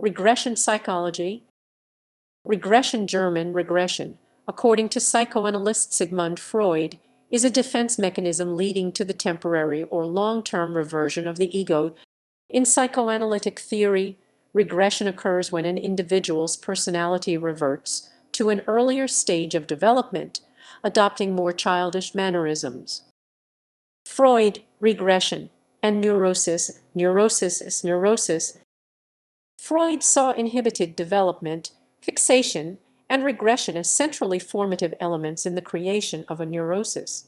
Regression psychology. Regression, German regression, according to psychoanalyst Sigmund Freud, is a defense mechanism leading to the temporary or long-term reversion of the ego. In psychoanalytic theory, regression occurs when an individual's personality reverts to an earlier stage of development, adopting more childish mannerisms. Freud, regression, and neurosis. Freud saw inhibited development, fixation, and regression as centrally formative elements in the creation of a neurosis.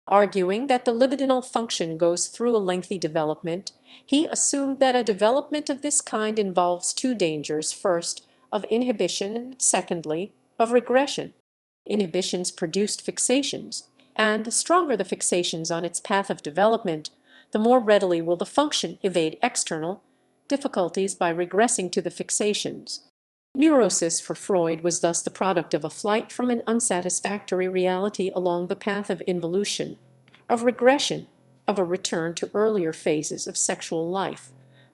Arguing that the libidinal function goes through a lengthy development, he assumed that a development of this kind involves two dangers: first, of inhibition, and secondly, of regression. Inhibitions produced fixations, and the stronger the fixations on its path of development, the more readily will the function evade external difficulties by regressing to the fixations. Neurosis for Freud was thus the product of a flight from an unsatisfactory reality along the path of involution, of regression, of a return to earlier phases of sexual life,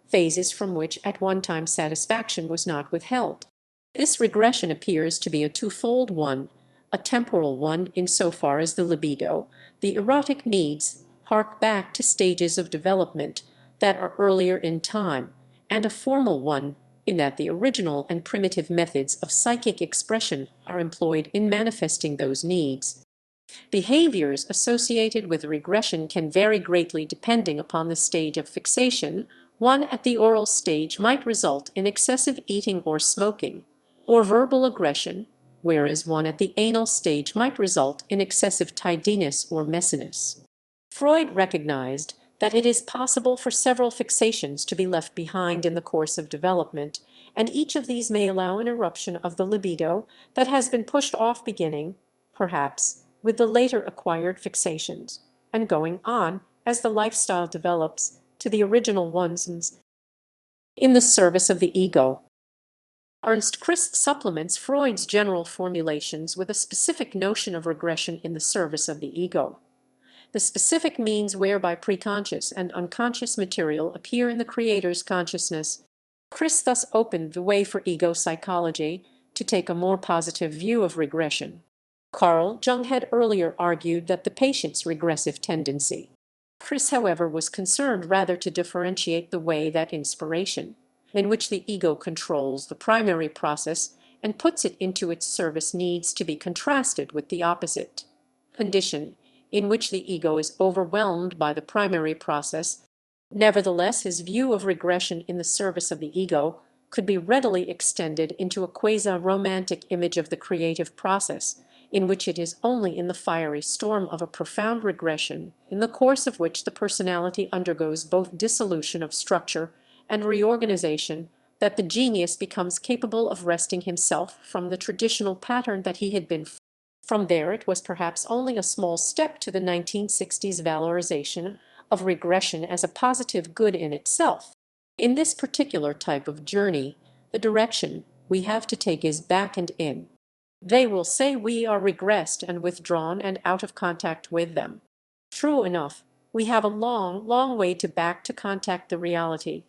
phases from which at one time satisfaction was not withheld. This regression appears to be a twofold one: a temporal one insofar as the libido, the erotic needs, hark back to stages of development that are earlier in time, and a formal one in that the original and primitive methods of psychic expression are employed in manifesting those needs. Behaviors associated with regression can vary greatly depending upon the stage of fixation. One at the oral stage might result in excessive eating or smoking, or verbal aggression, whereas one at the anal stage might result in excessive tidiness or messiness. Freud recognized that it is possible for several fixations to be left behind in the course of development, and each of these may allow an eruption of the libido that has been pushed off, beginning, perhaps, with the later acquired fixations, and going on, as the lifestyle develops, to the original ones in the service of the ego. Ernst Christ supplements Freud's general formulations with a specific notion of regression in the service of the ego. The specific means whereby preconscious and unconscious material appear in the creator's consciousness. Christ thus opened the way for ego psychology to take a more positive view of regression. Carl Jung had earlier argued that the patient's regressive tendency. Christ, however, was concerned rather to differentiate the way that inspiration, in which the ego controls the primary process and puts it into its service, needs to be contrasted with the opposite condition, in which the ego is overwhelmed by the primary process. Nevertheless, his view of regression in the service of the ego could be readily extended into a quasi-romantic image of the creative process, in which it is only in the fiery storm of a profound regression, in the course of which the personality undergoes both dissolution of structure and reorganization, that the genius becomes capable of wresting himself from the traditional pattern that he had been. From there, it was perhaps only a small step to the 1960s valorization of regression as a positive good in itself. In this particular type of journey, the direction we have to take is back and in. They will say we are regressed and withdrawn and out of contact with them. True enough, we have a long, long way to back to contact the reality.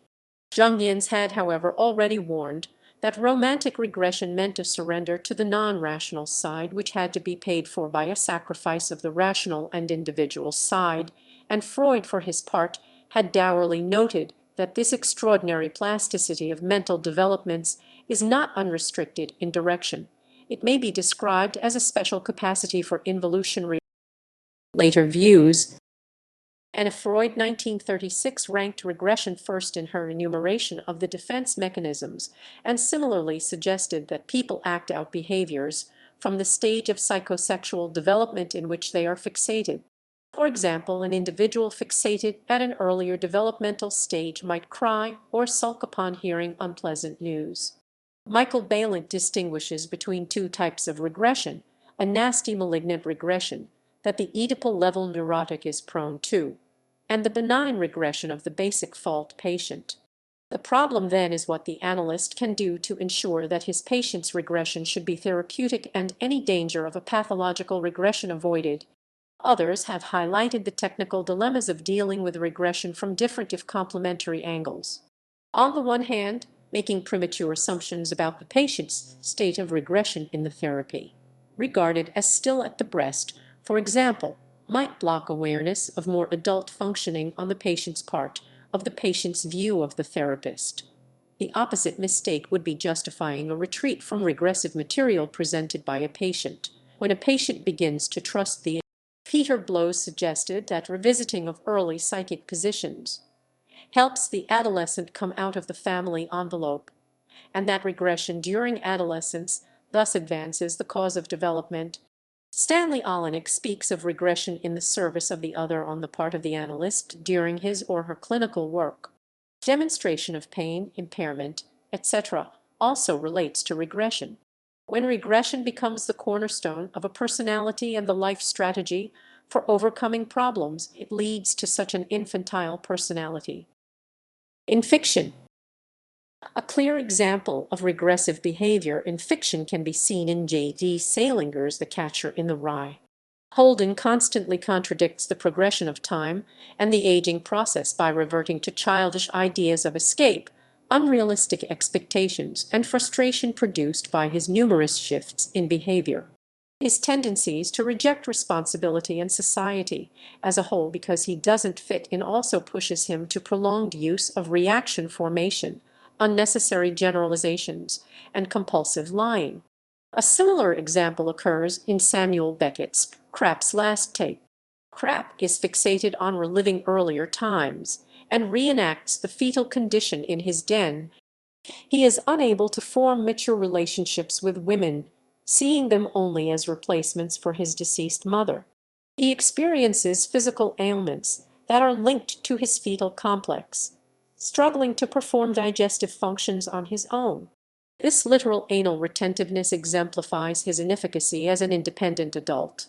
Jungians had, however, already warned that romantic regression meant a surrender to the non-rational side, which had to be paid for by a sacrifice of the rational and individual side, and Freud, for his part, had dourly noted that this extraordinary plasticity of mental developments is not unrestricted in direction. It may be described as a special capacity for involution. Later views. And Freud 1936 ranked regression first in her enumeration of the defense mechanisms, and similarly suggested that people act out behaviors from the stage of psychosexual development in which they are fixated. For example, an individual fixated at an earlier developmental stage might cry or sulk upon hearing unpleasant news. Michael Balint distinguishes between two types of regression: a nasty malignant regression that the Oedipal-level neurotic is prone to, and the benign regression of the basic fault patient. The problem then is what the analyst can do to ensure that his patient's regression should be therapeutic and any danger of a pathological regression avoided. Others have highlighted the technical dilemmas of dealing with regression from different if complementary angles. On the one hand, making premature assumptions about the patient's state of regression in the therapy. Regarded as still at the breast, for example, might block awareness of more adult functioning on the patient's part of the patient's view of the therapist. The opposite mistake would be justifying a retreat from regressive material presented by a patient. When a patient begins to trust the Peter Blows suggested that revisiting of early psychic positions helps the adolescent come out of the family envelope, and that regression during adolescence thus advances the cause of development. Stanley Olenek speaks of regression in the service of the other on the part of the analyst during his or her clinical work. Demonstration of pain, impairment, etc. also relates to regression. When regression becomes the cornerstone of a personality and the life strategy for overcoming problems, it leads to such an infantile personality. In fiction, a clear example of regressive behavior in fiction can be seen in J.D. Salinger's The Catcher in the Rye. Holden constantly contradicts the progression of time and the aging process by reverting to childish ideas of escape, unrealistic expectations, and frustration produced by his numerous shifts in behavior. His tendencies to reject responsibility and society as a whole because he doesn't fit in also pushes him to prolonged use of reaction formation, unnecessary generalizations, and compulsive lying. A similar example occurs in Samuel Beckett's Krapp's Last Take. Krapp is fixated on reliving earlier times and reenacts the fetal condition in his den. He is unable to form mature relationships with women, seeing them only as replacements for his deceased mother. He experiences physical ailments that are linked to his fetal complex, struggling to perform digestive functions on his own. This literal anal retentiveness exemplifies his inefficacy as an independent adult.